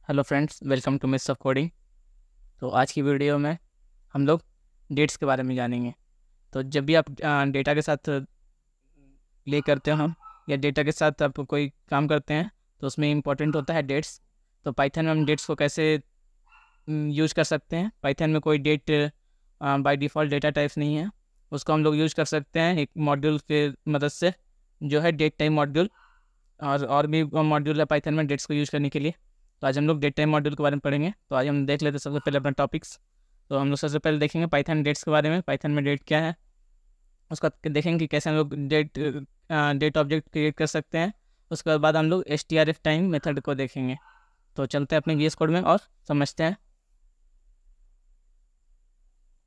Hello friends, welcome to miss of coding. तो आज की वीडियो में हम लोग डेट्स के बारे में जानेंगे। तो जब भी आप डेटा के साथ प्ले करते हो हम या डेटा के साथ आप कोई काम करते हैं तो उसमें इम्पोर्टेंट होता है डेट्स। तो पाइथन में हम डेट्स को कैसे यूज कर सकते हैं। पाइथन में कोई date by default data types नहीं है, उसको हम लोग यूज कर सकते हैं एक मॉड्यूल के मदद से, जो है डेट टाइम मॉड्यूल। और भी मॉड्यूल है पाइथन में डेट्स को यूज करने के लिए। तो आज हम लोग डेट टाइम मॉड्यूल के बारे में पढ़ेंगे। तो आज हम देख लेते हैं सबसे पहले अपना टॉपिक्स। तो हम लोग सबसे पहले देखेंगे पाइथन डेट्स के बारे में, पाइथन में डेट क्या है, उसका देखेंगे कि कैसे हम लोग डेट ऑब्जेक्ट क्रिएट कर सकते हैं। उसके बाद हम लोग strf टाइम मेथड को देखेंगे। तो चलते हैं अपने VS कोड में और समझते हैं।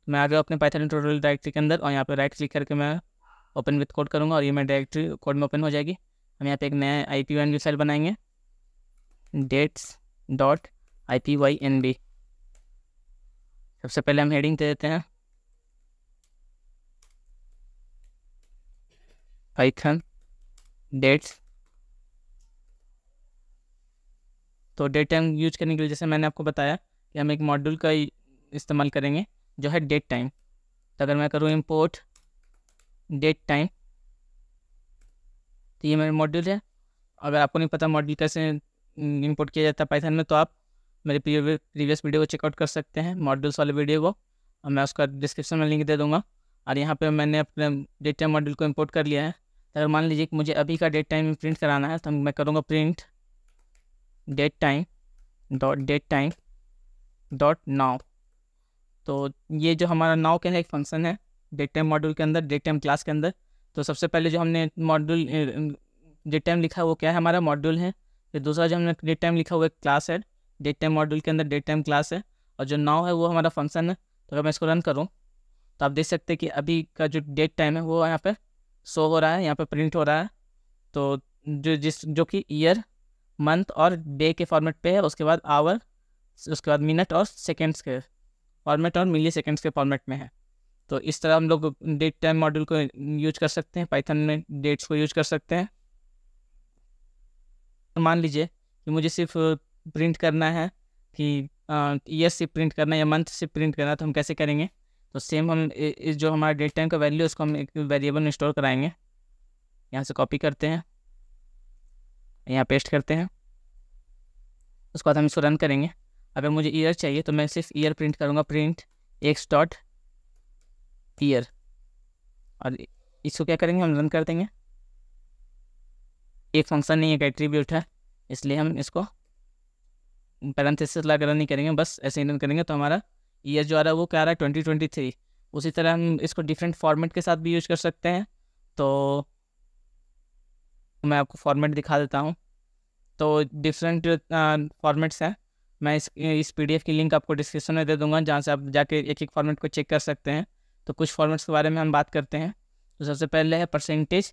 मैं आ गया अपने पाइथन ट्यूटोरियल डायरेक्टरी के अंदर और यहाँ पर राइट क्लिक करके मैं ओपन विथ कोड करूँगा और ये मैं डायरेक्टरी कोड में ओपन हो जाएगी। हम यहाँ पे एक नया IPYNB फाइल बनाएंगे, dates.ipynb। सबसे पहले हम हेडिंग दे देते हैं पाइथन डेट्स। तो डेट टाइम यूज करने के लिए जैसे मैंने आपको बताया कि हम एक मॉड्यूल का इस्तेमाल करेंगे जो है डेट टाइम। तो अगर मैं करूँ इंपोर्ट डेट टाइम तो ये मेरा मॉड्यूल है। अगर आपको नहीं पता मॉड्यूल कैसे इंपोर्ट किया जाता है पाइथन में तो आप मेरे प्रीवियस वीडियो को चेकआउट कर सकते हैं, मॉड्यूल्स वाले वीडियो को, और मैं उसका डिस्क्रिप्शन में लिंक दे दूंगा। और यहाँ पे मैंने अपने डेट टाइम मॉड्यूल को इंपोर्ट कर लिया है। तो अगर मान लीजिए कि मुझे अभी का डेट टाइम प्रिंट कराना है तो मैं करूँगा print date time dot now. तो ये जो हमारा नाउ का एक फंक्शन है डेट टाइम मॉड्यूल के अंदर, डेट टाइम क्लास के अंदर। तो सबसे पहले जो हमने मॉड्यूल डेट टाइम लिखा है वो क्या है, हमारा मॉड्यूल है। फिर दूसरा जो हमने डेट टाइम लिखा हुआ एक क्लास है, डेट टाइम मॉड्यूल के अंदर डेट टाइम क्लास है, और जो नाउ है वो हमारा फंक्शन है। तो अगर मैं इसको रन करूँ तो आप देख सकते हैं कि अभी का जो डेट टाइम है वो यहाँ पे शो हो रहा है, यहाँ पे प्रिंट हो रहा है। तो जो कि ईयर, मंथ और डे के फॉर्मेट पे है, उसके बाद आवर, उसके बाद मिनट और सेकेंड्स के फॉर्मेट और मिली सेकेंड्स के फॉर्मेट में है। तो इस तरह हम लोग डेट टाइम मॉड्यूल को यूज कर सकते हैं, पाइथन में डेट्स को यूज कर सकते हैं। तो मान लीजिए कि मुझे सिर्फ प्रिंट करना है कि ईयर सिर्फ प्रिंट करना है या मंथ सिर्फ प्रिंट करना है, तो हम कैसे करेंगे। तो सेम हम इस जो हमारा डेट टाइम का वैल्यू है उसको हम एक वेरिएबल में स्टोर कराएंगे। यहाँ से कॉपी करते हैं, यहाँ पेस्ट करते हैं, उसके बाद हम इसको रन करेंगे। अगर मुझे ईयर चाहिए तो मैं सिर्फ ईयर प्रिंट करूँगा, प्रिंट एक्स डॉट ईयर, और इसको क्या करेंगे हम रन कर देंगे। एक फंक्शन नहीं, एक एट्रीब्यूट है, इसलिए हम इसको पैरेंथेसिस लगा रन नहीं करेंगे, बस ऐसे ही रन करेंगे। तो हमारा ईयर जो आ रहा है वो क्या आ रहा है 2023। उसी तरह हम इसको डिफरेंट फॉर्मेट के साथ भी यूज कर सकते हैं। तो मैं आपको फॉर्मेट दिखा देता हूँ। तो डिफरेंट फॉर्मेट्स हैं। मैं इस PDF की लिंक आपको डिस्क्रिप्शन में दे दूंगा, जहाँ से आप जाके एक एक फॉर्मेट को चेक कर सकते हैं। तो कुछ फॉर्मेट्स के बारे में हम बात करते हैं। तो सबसे पहले है परसेंटेज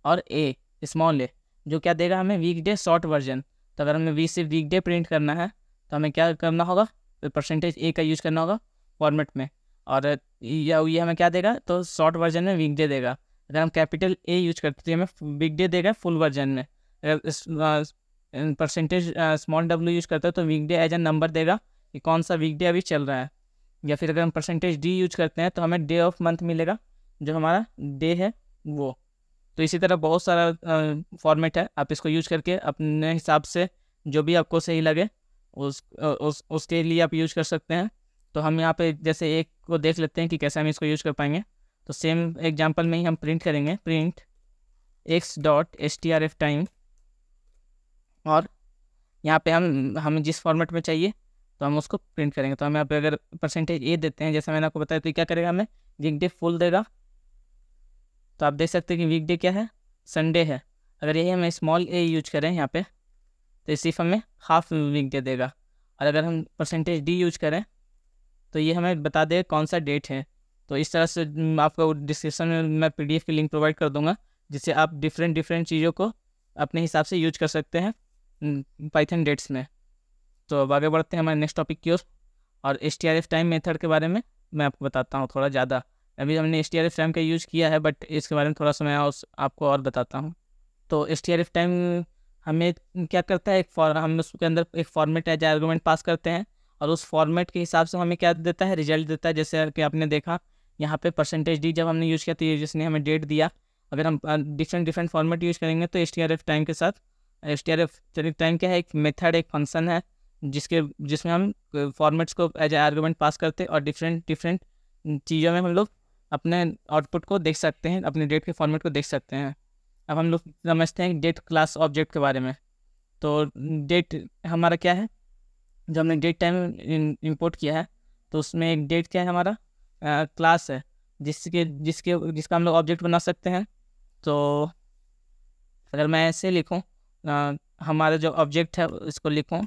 और ए स्मॉल ए, जो क्या देगा हमें वीकडे शॉर्ट वर्जन। तो अगर हमें सिर्फ वीकडे प्रिंट करना है तो हमें क्या करना होगा, तो परसेंटेज ए का यूज़ करना होगा फॉर्मेट में। और ये हमें क्या देगा, तो शॉर्ट वर्जन में वीकडे देगा। अगर हम कैपिटल ए यूज करते हैं हमें वीकडे देगा फुल वर्जन में। अगर परसेंटेज स्मॉल w यूज करते हैं तो वीकडे एज ए नंबर देगा कि कौन सा वीकडे अभी चल रहा है। या फिर अगर हम परसेंटेज d यूज करते हैं तो हमें डे ऑफ मंथ मिलेगा, जो हमारा डे है वो। तो इसी तरह बहुत सारा फॉर्मेट है, आप इसको यूज करके अपने हिसाब से जो भी आपको सही लगे उसके लिए आप यूज कर सकते हैं। तो हम यहाँ पे जैसे एक को देख लेते हैं कि कैसे हम इसको यूज कर पाएंगे। तो सेम एग्जांपल में ही हम प्रिंट करेंगे, print x dot strf time, और यहाँ पे हमें जिस फॉर्मेट में चाहिए तो हम उसको प्रिंट करेंगे। तो हम यहाँ पे अगर परसेंटेज ए देते हैं जैसे मैंने आपको बताया, तो क्या करेगा, हमें वीकडे फुल देगा। तो आप देख सकते हैं कि वीकडे क्या है, संडे है। अगर यही हम स्मॉल ए यूज करें यहाँ पे तो सिर्फ हमें हाफ वीकडे देगा। और अगर हम परसेंटेज d यूज करें तो ये हमें बता देगा कौन सा डेट है। तो इस तरह से आपको डिस्क्रिप्शन में मैं PDF की लिंक प्रोवाइड कर दूंगा, जिससे आप डिफरेंट चीज़ों को अपने हिसाब से यूज कर सकते हैं पाइथन डेट्स में। तो अब आगे बढ़ते हैं हमारे नेक्स्ट टॉपिक की ओर, और strf टाइम मेथड के बारे में मैं आपको बताता हूँ थोड़ा ज़्यादा। अभी हमने strf टाइम का यूज़ किया है, बट इसके बारे में थोड़ा सा मैं आपको और बताता हूँ। तो strf टाइम हमें क्या करता है, हम उसके अंदर एक फॉर्मेट एज आर्गुमेंट पास करते हैं और उस फॉर्मेट के हिसाब से हमें क्या देता है, रिजल्ट देता है। जैसे कि आपने देखा यहाँ पे %d जब हमने यूज़ किया तो ये जिसने हमें डेट दिया। अगर हम डिफरेंट फॉर्मेट यूज़ करेंगे तो strf टाइम के साथ, strf टाइम क्या है, एक मेथड, एक फंक्शन है जिसमें हम फॉर्मेट्स को एज आर्गुमेंट पास करते हैं और डिफरेंट चीज़ों में हम लोग अपने आउटपुट को देख सकते हैं, अपने डेट के फॉर्मेट को देख सकते हैं। अब हम लोग समझते हैं डेट क्लास ऑब्जेक्ट के बारे में। तो डेट हमारा क्या है, जो हमने डेट टाइम इंपोर्ट किया है तो उसमें एक डेट क्या है, हमारा क्लास है जिसका हम लोग ऑब्जेक्ट बना सकते हैं। तो अगर मैं ऐसे लिखूं, हमारा जो ऑब्जेक्ट है इसको लिखूं,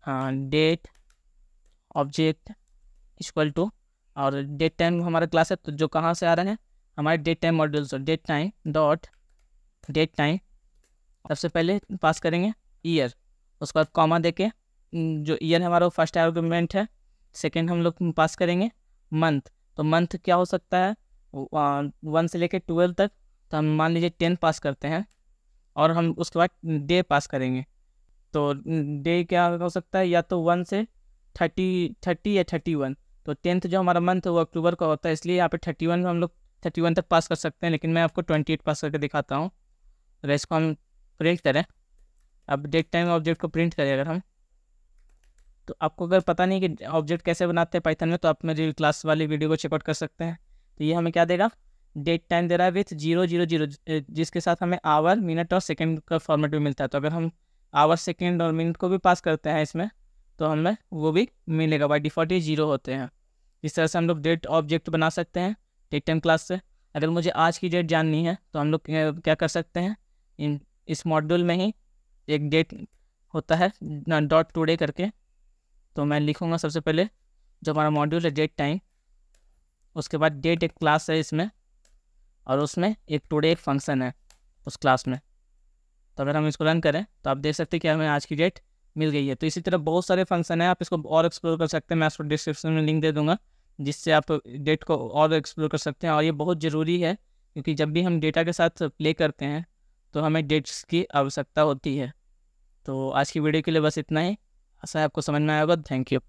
हाँ, डेट ऑब्जेक्ट इक्वल टू, और डेट टाइम हमारा क्लास है तो जो कहाँ से आ रहा है, हमारे डेट टाइम मॉड्यूल से, date time dot date time. सबसे पहले पास करेंगे ईयर, उसके बाद कॉमा देके जो ईयर है हमारा वो फर्स्ट आर्गुमेंट है। सेकंड हम लोग पास करेंगे मंथ, तो मंथ क्या हो सकता है 1 से लेकर 12 तक, तो हम मान लीजिए 10 पास करते हैं। और हम उसके बाद डे पास करेंगे, तो डे क्या हो सकता है, या तो 1 से 30 या 31। तो 10th जो हमारा मंथ है वो अक्टूबर का होता है, इसलिए यहाँ पे 31 हम लोग 31 तक पास कर सकते हैं, लेकिन मैं आपको 28 पास करके दिखाता हूँ। अगर इसको हम प्रिंट करें, अब डेट टाइम ऑब्जेक्ट को प्रिंट करें अगर हम, तो आपको अगर पता नहीं कि ऑब्जेक्ट कैसे बनाते हैं पाइथन में, तो आप मेरी क्लास वाली वीडियो को चेकआउट कर सकते हैं। तो ये हमें क्या देगा, डेट टाइम दे रहा है विथ 000, जिसके साथ हमें आवर, मिनट और सेकंड का फॉर्मेट भी मिलता है। तो अगर हम आवर, सेकंड और मिनट को भी पास करते हैं इसमें, तो हमें वो भी मिलेगा। बाय डिफ़ॉल्ट ये 0 होते हैं। इस तरह से हम लोग डेट ऑब्जेक्ट बना सकते हैं डेट टाइम क्लास से। अगर मुझे आज की डेट जाननी है तो हम लोग क्या कर सकते हैं, इस मॉड्यूल में ही एक डेट होता है .today करके। तो मैं लिखूँगा सबसे पहले जो हमारा मॉड्यूल है डेट टाइम, उसके बाद डेट एक क्लास है इसमें, और उसमें एक टुडे एक फंक्शन है उस क्लास में। तो अगर हम इसको रन करें तो आप देख सकते हैं कि हमें आज की डेट मिल गई है। तो इसी तरह बहुत सारे फंक्शन है, आप इसको और एक्सप्लोर कर सकते हैं। मैं आपको डिस्क्रिप्शन में लिंक दे दूंगा जिससे आप डेट को और एक्सप्लोर कर सकते हैं। और ये बहुत ज़रूरी है क्योंकि जब भी हम डेटा के साथ प्ले करते हैं तो हमें डेट्स की आवश्यकता होती है। तो आज की वीडियो के लिए बस इतना ही, आशा है आपको समझ में आया होगा। Thank you.